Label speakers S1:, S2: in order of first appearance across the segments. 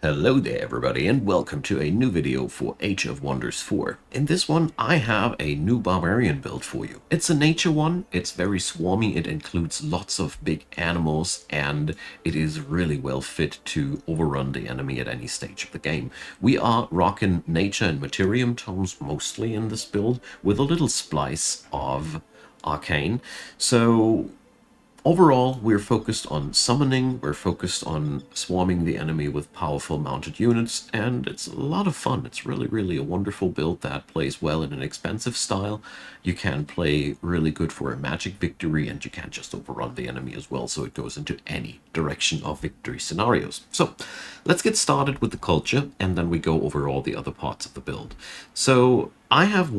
S1: Hello there everybody and welcome to a new video for Age of Wonders 4. In this one I have a new Barbarian build for you. It's a nature one, it's very swarmy, it includes lots of big animals and it is really well fit to overrun the enemy at any stage of the game. We are rocking nature and materium tomes mostly in this build with a little splice of arcane. So overall, we're focused on summoning, we're focused on swarming the enemy with powerful mounted units, and it's a lot of fun. It's really a wonderful build that plays well in an expensive style. You can play really good for a magic victory, and you can just overrun the enemy as well, so it goes into any direction of victory scenarios. So, let's get started with the culture, and then we go over all the other parts of the build. So, I've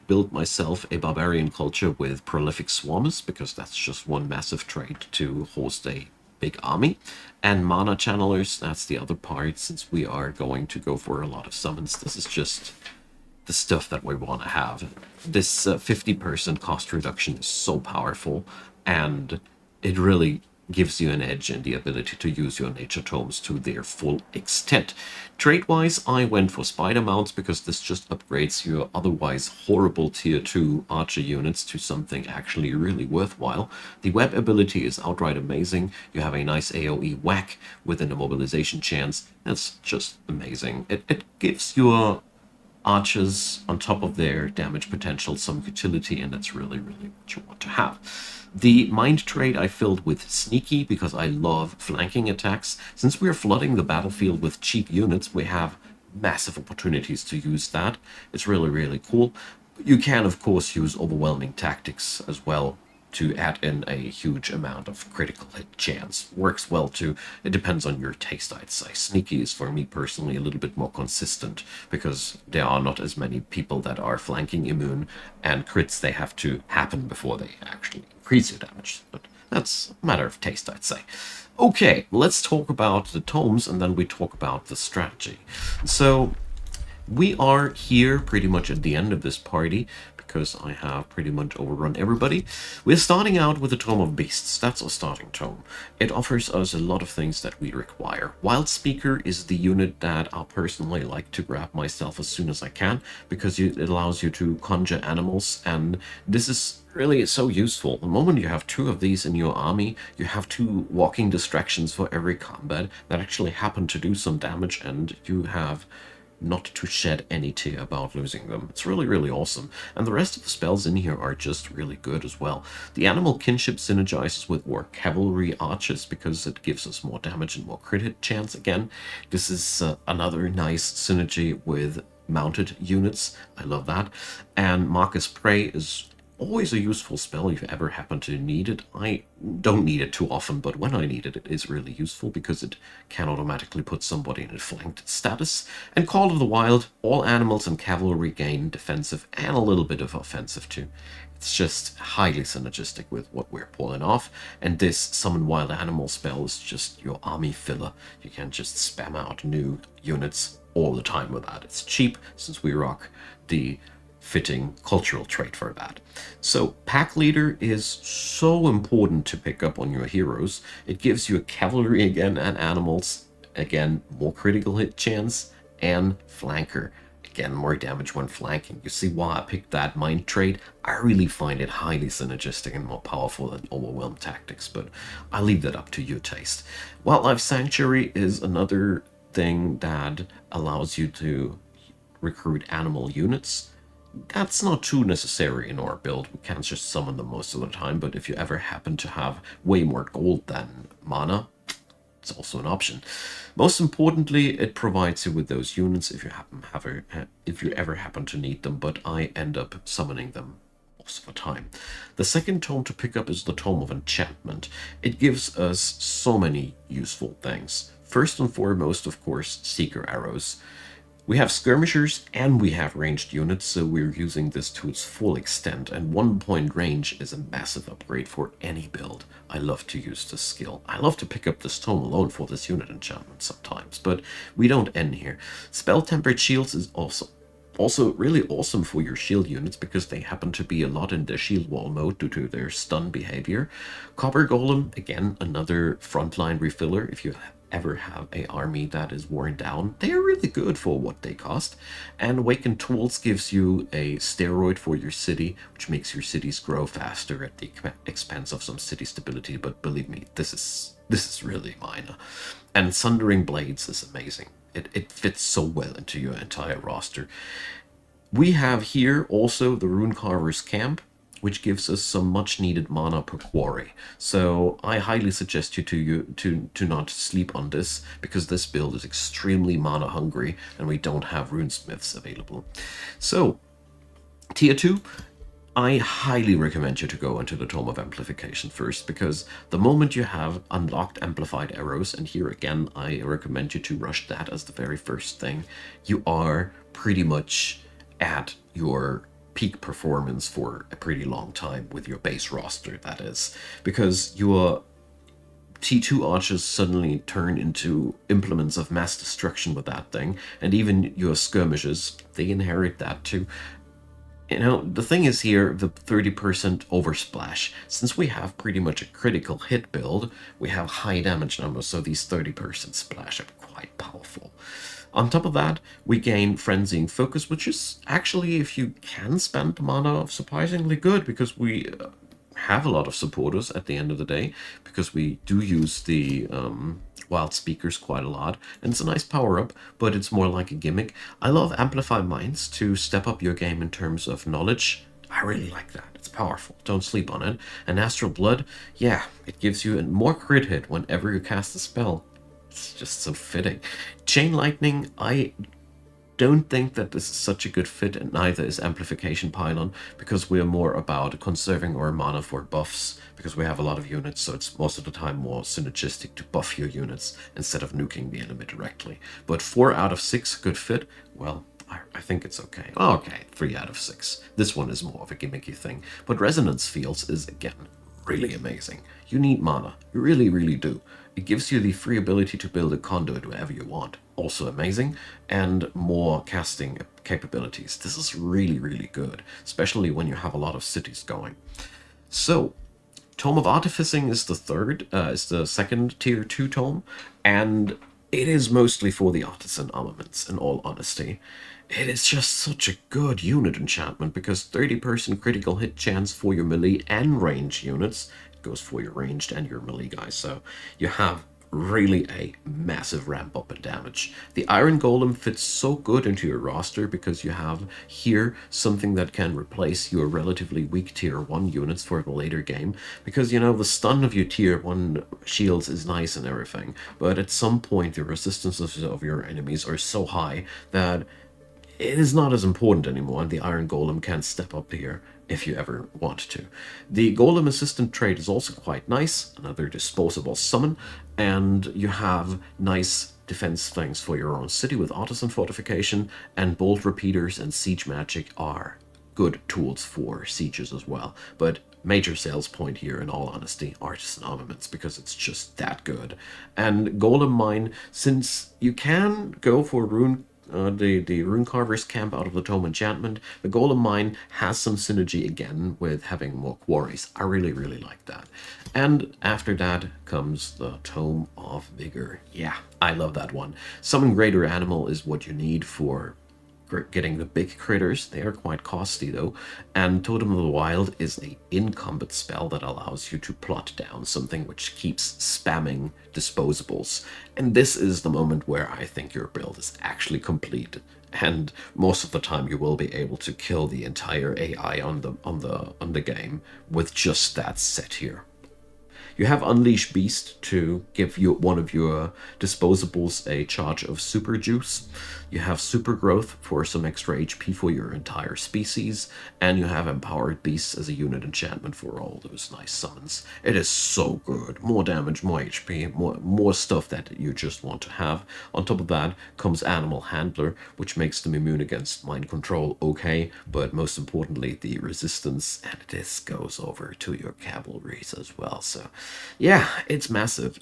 S1: built myself a barbarian culture with prolific swarmers because that's just one massive trait to host a big army, and mana channelers. That's the other part. Since we are going to go for a lot of summons, this is just the stuff that we want to have. This 50% cost reduction is so powerful, and it really gives you an edge in the ability to use your nature tomes to their full extent. Trade-wise, I went for spider mounts because this just upgrades your otherwise horrible tier 2 archer units to something actually really worthwhile. The web ability is outright amazing. You have a nice AoE whack with an immobilization chance. That's just amazing. It gives your archers on top of their damage potential some utility, and that's really what you want to have. The mind trait I filled with sneaky because I love flanking attacks. Since we're flooding the battlefield with cheap units, we have massive opportunities to use that. It's really cool. You can of course use overwhelming tactics as well to add in a huge amount of critical hit chance. Works well too. It depends on your taste, I'd say. Sneaky is for me personally a little bit more consistent because there are not as many people that are flanking immune, and crits, they have to happen before they actually increase your damage. But that's a matter of taste, I'd say. Okay, let's talk about the tomes and then we talk about the strategy. So we are here pretty much at the end of this party because I have pretty much overrun everybody. We're starting out with the Tome of Beasts. That's our starting tome. It offers us a lot of things that we require. Wild Speaker is the unit that I personally like to grab myself as soon as I can because it allows you to conjure animals, and this is really so useful. The moment you have two of these in your army, you have two walking distractions for every combat that actually happen to do some damage, and you have not to shed any tear about losing them. It's really awesome. And the rest of the spells in here are just really good as well. The animal kinship synergizes with more cavalry archers because it gives us more damage and more crit hit chance again. This is another nice synergy with mounted units. I love that. And Marcus Prey is always a useful spell if you ever happen to need it. I don't need it too often, but when I need it, it is really useful because it can automatically put somebody in a flanked status. And Call of the Wild, all animals and cavalry gain defensive and a little bit of offensive too. It's just highly synergistic with what we're pulling off, and this Summon Wild Animal spell is just your army filler. You can just spam out new units all the time with that. It's cheap since we rock the fitting cultural trait for that. So pack leader is so important to pick up on your heroes. It gives you a cavalry again and animals, again more critical hit chance, and flanker, again more damage when flanking. You see why I picked that mind trait? I really find it highly synergistic and more powerful than overwhelm tactics, but I leave that up to your taste. Wildlife Sanctuary is another thing that allows you to recruit animal units. That's not too necessary in our build. We can't just summon them most of the time, but if you ever happen to have way more gold than mana, it's also an option. Most importantly, it provides you with those units if you ever happen to need them, but I end up summoning them most of the time. The second tome to pick up is the Tome of Enchantment. It gives us so many useful things. First and foremost, of course, Seeker Arrows. We have skirmishers and we have ranged units, so we're using this to its full extent, and 1 point range is a massive upgrade for any build. I love to use this skill. I love to pick up this tome alone for this unit enchantment sometimes, but we don't end here. Spell Tempered Shields is also really awesome for your shield units because they happen to be a lot in their shield wall mode due to their stun behavior. Copper Golem, again, another frontline refiller if you ever have a army that is worn down, they are really good for what they cost. And Awakened Tools gives you a steroid for your city, which makes your cities grow faster at the expense of some city stability. But believe me, this is really minor. And Sundering Blades is amazing. It fits so well into your entire roster. We have here also the Runecarver's Camp, which gives us some much needed mana per quarry. So I highly suggest you to not sleep on this, because this build is extremely mana hungry and we don't have runesmiths available. So tier 2, I highly recommend you to go into the Tome of Amplification first, because the moment you have unlocked Amplified Arrows, and here again I recommend you to rush that as the very first thing, you are pretty much at your peak performance for a pretty long time with your base roster, that is, because your T2 archers suddenly turn into implements of mass destruction with that thing, and even your skirmishes, they inherit that too. You know, the thing is here, the 30% oversplash. Since we have pretty much a critical hit build, we have high damage numbers, so these 30% splash are quite powerful. On top of that, we gain Frenzying Focus, which is actually, if you can spend the mana, surprisingly good, because we have a lot of supporters at the end of the day, because we do use the wild speakers quite a lot, and it's a nice power-up, but it's more like a gimmick. I love Amplify Minds to step up your game in terms of knowledge. I really like that. It's powerful. Don't sleep on it. And Astral Blood, yeah, it gives you a more crit hit whenever you cast a spell. It's just so fitting. Chain Lightning, I don't think that this is such a good fit, and neither is Amplification Pylon, because we're more about conserving our mana for buffs, because we have a lot of units, so it's most of the time more synergistic to buff your units instead of nuking the enemy directly. But 4 out of 6 good fit, well, I think it's okay. Okay, 3 out of 6. This one is more of a gimmicky thing, but Resonance Fields is, again, really amazing. You need mana. You really, really do. It gives you the free ability to build a conduit wherever you want. Also amazing. And more casting capabilities. This is really, really good, especially when you have a lot of cities going. So, Tome of Artificing is the second tier 2 tome, and it is mostly for the artisan armaments, in all honesty. It is just such a good unit enchantment, because 30% critical hit chance for your melee and range units. It goes for your ranged and your melee guys, so you have really a massive ramp up in damage. The Iron Golem fits so good into your roster, because you have here something that can replace your relatively weak tier 1 units for the later game, because, you know, the stun of your tier 1 shields is nice and everything, but at some point the resistances of your enemies are so high that it is not as important anymore, and the Iron Golem can step up here if you ever want to. The Golem Assistant trait is also quite nice, another disposable summon, and you have nice defense things for your own city with Artisan Fortification, and Bolt Repeaters and Siege Magic are good tools for sieges as well. But major sales point here, in all honesty, Artisan Armaments, because it's just that good. And Golem Mine, since you can go for the Runecarver's Camp out of the Tome Enchantment, the Golem Mine has some synergy again with having more quarries. I really, really like that. And after that comes the Tome of Vigor. Yeah, I love that one. Summon Greater Animal is what you need for getting the big critters. They are quite costly though, and Totem of the Wild is a incombat spell that allows you to plot down something which keeps spamming disposables, and this is the moment where I think your build is actually complete, and most of the time you will be able to kill the entire AI on the game with just that set here. You have Unleash Beast to give you one of your disposables a charge of super juice. You have super growth for some extra HP for your entire species, and you have Empowered Beasts as a unit enchantment for all those nice summons. It is so good. More damage, more HP, more stuff that you just want to have. On top of that comes Animal Handler, which makes them immune against mind control, okay, but most importantly the resistance, and this goes over to your cavalries as well. So yeah, it's massive.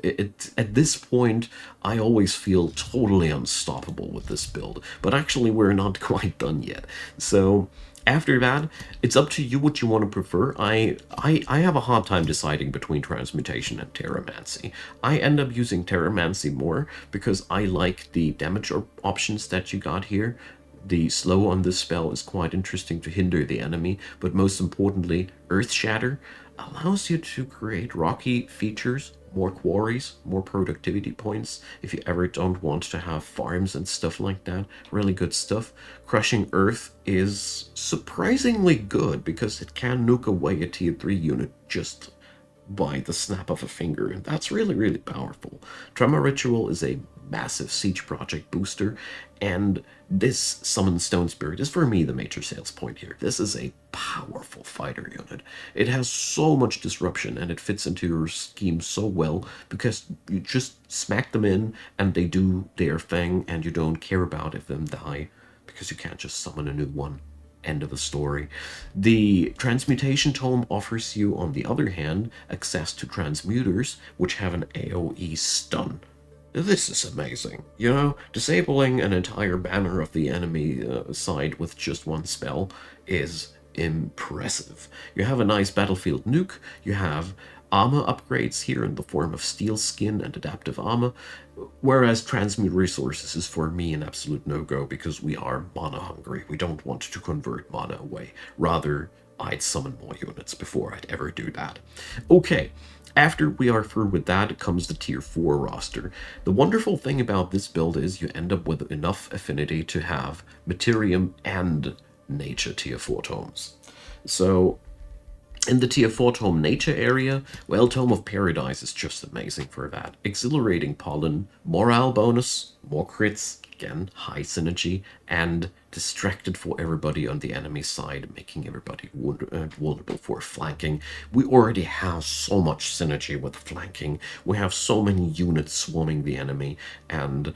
S1: At this point, I always feel totally unstoppable with this build, but actually we're not quite done yet. So After that, it's up to you what you want to prefer. I have a hard time deciding between transmutation and terramancy. I end up using terramancy more because I like the damage options that you got here. The slow on this spell is quite interesting to hinder the enemy, but most importantly, Earth Shatter allows you to create rocky features, more quarries, more productivity points if you ever don't want to have farms and stuff like that. Really good stuff. Crushing Earth is surprisingly good because it can nuke away a tier 3 unit just by the snap of a finger, and that's really, really powerful. Tremor Ritual is a massive siege project booster, and this Summon Stone Spirit is for me the major sales point here. This is a powerful fighter unit. It has so much disruption, and it fits into your scheme so well because you just smack them in, and they do their thing, and you don't care about if them die because you can't just summon a new one. End of the story. The Transmutation Tome offers you, on the other hand, access to transmuters, which have an AoE stun. This is amazing. You know, disabling an entire banner of the enemy side with just one spell is impressive. You have a nice battlefield nuke, you have armor upgrades here in the form of steel skin and adaptive armor, whereas transmute resources is for me an absolute no-go because we are mana hungry. We don't want to convert mana away. Rather, I'd summon more units before I'd ever do that. Okay, after we are through with that comes the tier 4 roster. The wonderful thing about this build is you end up with enough affinity to have Materium and Nature tier 4 tomes. So in the tier 4 Tome Nature area, well, Tome of Paradise is just amazing for that. Exhilarating Pollen, morale bonus, more crits, again, high synergy, and distracted for everybody on the enemy side, making everybody vulnerable for flanking. We already have so much synergy with flanking. We have so many units swarming the enemy, and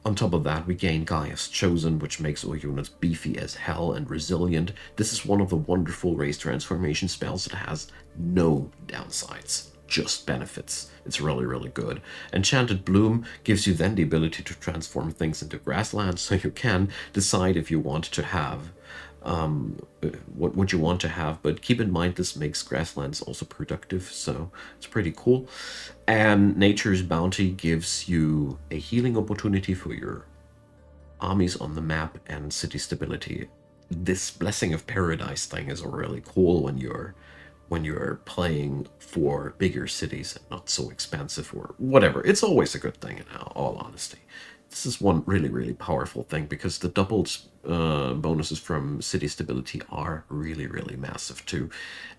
S1: on top of that, we gain Gaia's Chosen, which makes our units beefy as hell and resilient. This is one of the wonderful race transformation spells that has no downsides, just benefits. It's really, really good. Enchanted Bloom gives you then the ability to transform things into grasslands, so you can decide if you want to have what would you want to have, but keep in mind this makes grasslands also productive, so it's pretty cool. And Nature's Bounty gives you a healing opportunity for your armies on the map and city stability. This Blessing of Paradise thing is really cool when you're playing for bigger cities and not so expansive or whatever. It's always a good thing in all honesty. This is one really, really powerful thing because the doubled bonuses from city stability are really, really massive too.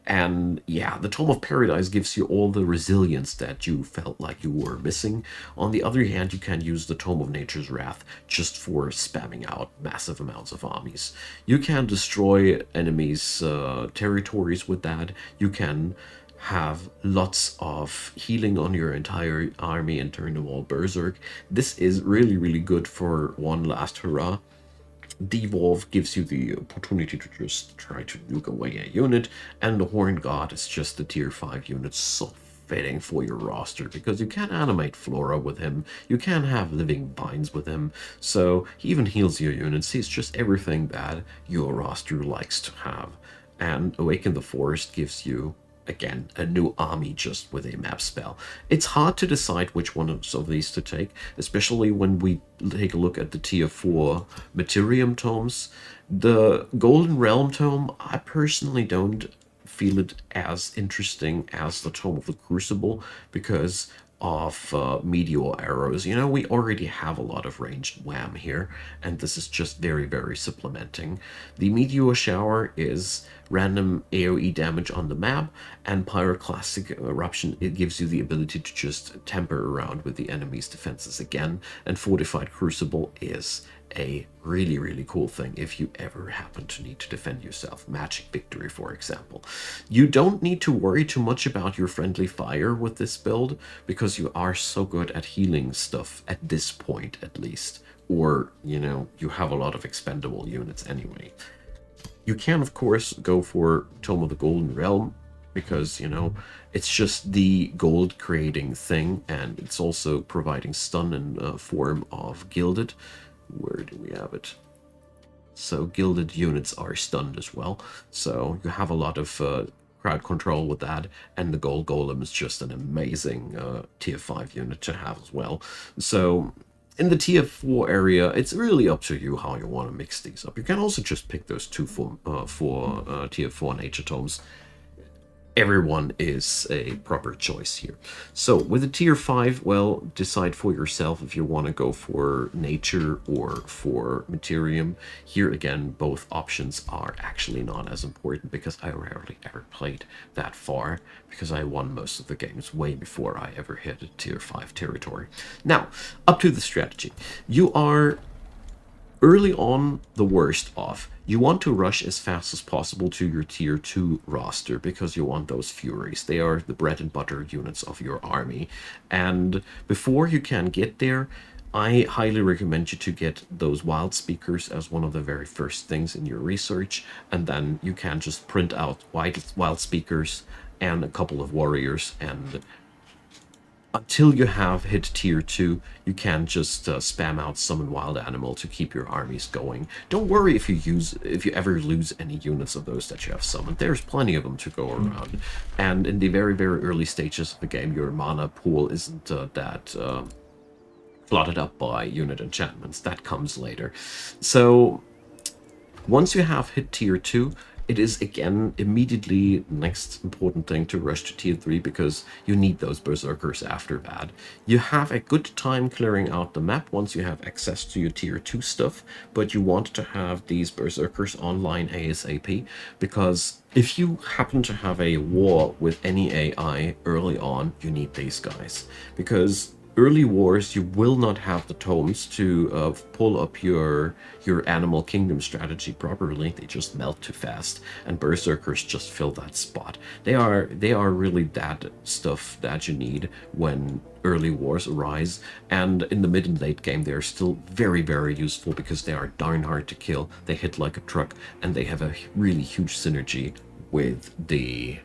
S1: And yeah, the Tome of Paradise gives you all the resilience that you felt like you were missing. On the other hand, you can use the Tome of Nature's Wrath just for spamming out massive amounts of armies. You can destroy enemies' territories with that. You can have lots of healing on your entire army and turn them all berserk. This is really, really good for one last hurrah. Devolve gives you the opportunity to just try to nuke away a unit, and the Horned God is just a tier 5 unit, so fitting for your roster because you can animate Flora with him, you can have living binds with him, so he even heals your units. He's just everything that your roster likes to have. And Awaken the Forest gives you, again, a new army just with a map spell. It's hard to decide which one of these to take, especially when we take a look at the tier 4 Materium tomes. The Golden Realm tome, I personally don't feel it as interesting as the Tome of the Crucible because of meteor arrows. You know, we already have a lot of ranged wham here, and this is just very, very supplementing. The meteor shower is random AoE damage on the map, and pyroclastic eruption, it gives you the ability to just temper around with the enemy's defenses again, and fortified crucible is a really, really cool thing if you ever happen to need to defend yourself. Magic Victory, for example. You don't need to worry too much about your friendly fire with this build because you are so good at healing stuff at this point, at least. Or, you know, you have a lot of expendable units anyway. You can, of course, go for Tome of the Golden Realm because, you know, it's just the gold creating thing, and it's also providing stun in form of Gilded. Where do we have it? So gilded units are stunned as well. So you have a lot of crowd control with that. And the gold golem is just an amazing tier 5 unit to have as well. So in the tier 4 area, it's really up to you how you want to mix these up. You can also just pick those two for tier 4 nature tomes. Everyone is a proper choice here. So with a tier 5, well, decide for yourself if you want to go for nature or for materium. Here again, both options are actually not as important because I rarely ever played that far because I won most of the games way before I ever hit a tier 5 territory. Now, up to the strategy. You are early on the worst off. You want to rush as fast as possible to your tier 2 roster because you want those Furies. They are the bread and butter units of your army. And before you can get there, I highly recommend you to get those wild speakers as one of the very first things in your research, and then you can just print out wild speakers and a couple of warriors, and until you have hit tier 2, you can just spam out summon wild animal to keep your armies going. Don't worry if you ever lose any units of those that you have summoned. There's plenty of them to go around. And in the very, very early stages of the game, your mana pool isn't that flooded up by unit enchantments. That comes later. So once you have hit tier 2, it is again immediately next important thing to rush to tier 3 because you need those berserkers after that. You have a good time clearing out the map once you have access to your tier 2 stuff, but you want to have these berserkers online ASAP because if you happen to have a war with any AI early on, you need these guys because early wars, you will not have the tomes to pull up your animal kingdom strategy properly. They just melt too fast, and berserkers just fill that spot. They are really that stuff that you need when early wars arise, and in the mid and late game they are still very, very useful because they are darn hard to kill. They hit like a truck, and they have a really huge synergy with the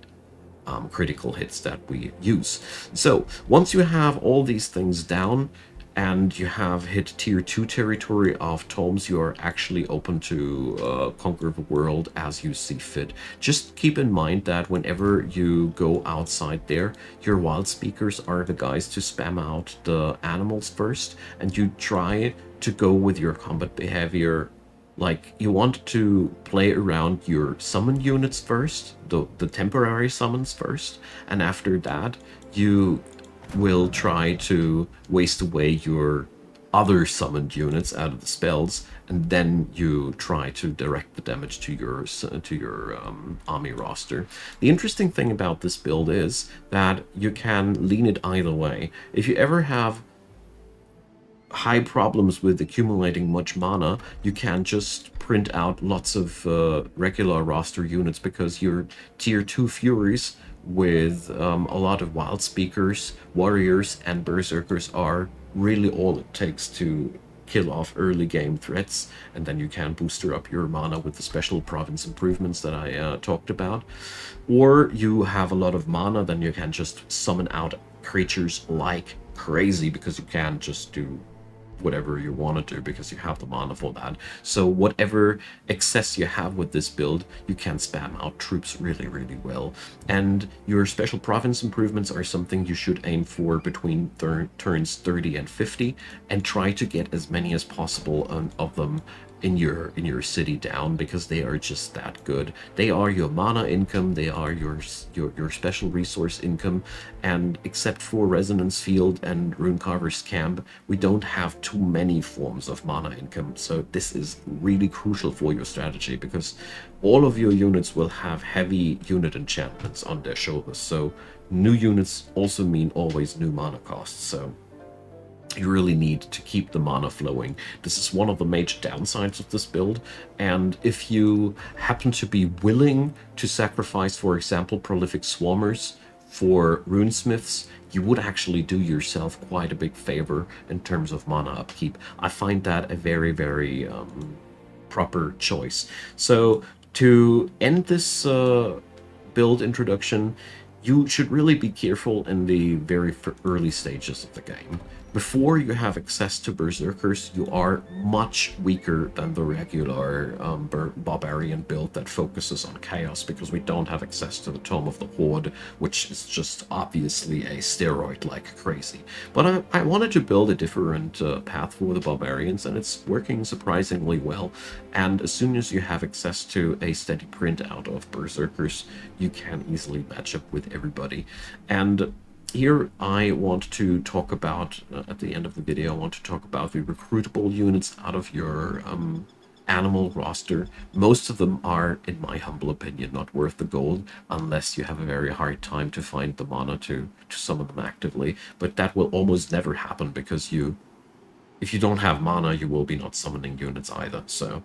S1: critical hits that we use. So once you have all these things down and you have hit tier 2 territory of tomes, you are actually open to conquer the world as you see fit. Just keep in mind that whenever you go outside there, your wild speakers are the guys to spam out the animals first, and you try to go with your combat behavior. Like, you want to play around your summon units first, the temporary summons first, and after that, you will try to waste away your other summoned units out of the spells, and then you try to direct the damage to your army roster. The interesting thing about this build is that you can lean it either way. If you ever have high problems with accumulating much mana, you can just print out lots of regular roster units because your tier 2 Furies with a lot of wild speakers, warriors, and berserkers are really all it takes to kill off early game threats, and then you can booster up your mana with the special province improvements that I talked about. Or you have a lot of mana, then you can just summon out creatures like crazy because you can just do whatever you want to do because you have the mana for that. So whatever excess you have with this build, you can spam out troops really, really well. And your special province improvements are something you should aim for between turns 30 and 50, and try to get as many as possible of them in your city down because they are just that good. They are your mana income, they are your special resource income, and except for Resonance Field and Runecarver's Camp, we don't have too many forms of mana income. So this is really crucial for your strategy because all of your units will have heavy unit enchantments on their shoulders. So new units also mean always new mana costs. So you really need to keep the mana flowing. This is one of the major downsides of this build, and if you happen to be willing to sacrifice, for example, prolific swarmers for runesmiths, you would actually do yourself quite a big favor in terms of mana upkeep. I find that a very, very proper choice. So to end this build introduction, you should really be careful in the very early stages of the game. Before you have access to Berserkers, you are much weaker than the regular Barbarian build that focuses on Chaos, because we don't have access to the Tome of the Horde, which is just obviously a steroid like crazy. But I wanted to build a different path for the Barbarians, and it's working surprisingly well. And as soon as you have access to a steady print out of Berserkers, you can easily match up with everybody. And here I want to talk about, at the end of the video, I want to talk about the recruitable units out of your animal roster. Most of them are, in my humble opinion, not worth the gold unless you have a very hard time to find the mana to summon them actively. But that will almost never happen, because if you don't have mana, you will be not summoning units either. So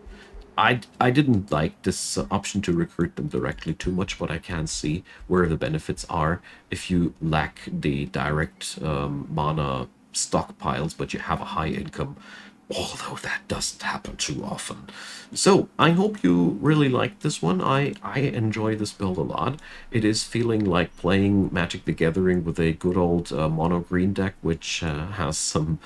S1: I didn't like this option to recruit them directly too much, but I can see where the benefits are if you lack the direct mana stockpiles, but you have a high income, although that doesn't happen too often. So I hope you really liked this one. I enjoy this build a lot. It is feeling like playing Magic the Gathering with a good old mono green deck, which has some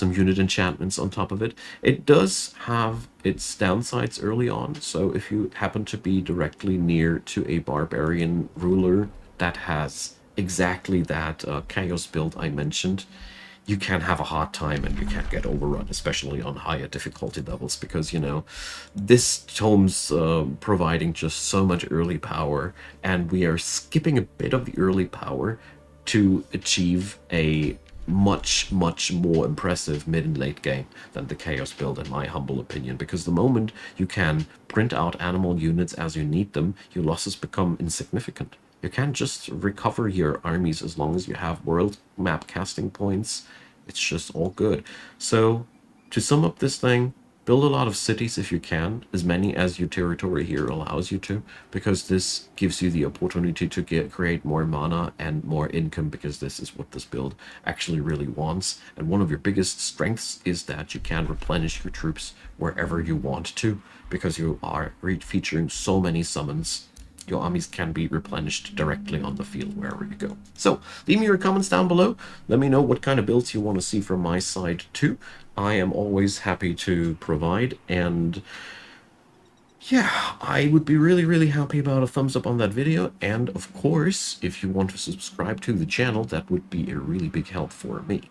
S1: unit enchantments on top of it. It does have its downsides early on, so if you happen to be directly near to a barbarian ruler that has exactly that chaos build I mentioned, you can have a hard time and you can get overrun, especially on higher difficulty levels, because, you know, this tome's providing just so much early power, and we are skipping a bit of the early power to achieve a much more impressive mid and late game than the chaos build, in my humble opinion, because the moment you can print out animal units as you need them, your losses become insignificant. You can't just recover your armies as long as you have world map casting points. It's just all good. So, to sum up this thing, build a lot of cities if you can, as many as your territory here allows you to, because this gives you the opportunity to create more mana and more income, because this is what this build actually really wants. And one of your biggest strengths is that you can replenish your troops wherever you want to, because you are featuring so many summons. Your armies can be replenished directly on the field wherever you go. So leave me your comments down below. Let me know what kind of builds you want to see from my side too. I am always happy to provide, and yeah, I would be really happy about a thumbs up on that video. And of course, if you want to subscribe to the channel, that would be a really big help for me.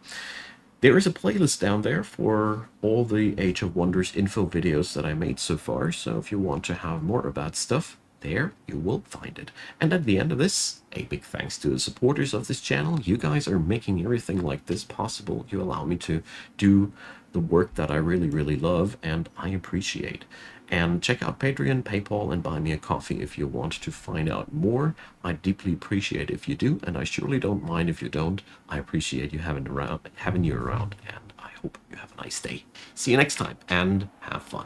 S1: There is a playlist down there for all the Age of Wonders info videos that I made so far, so if you want to have more about stuff, there you will find it. And at the end of this, a big thanks to the supporters of this channel. You guys are making everything like this possible. You allow me to do the work that I really love, and I appreciate. And check out Patreon, PayPal, and buy me a coffee if you want to find out more. I deeply appreciate if you do, and I surely don't mind if you don't. I appreciate you having you around, and I hope you have a nice day. See you next time, and have fun.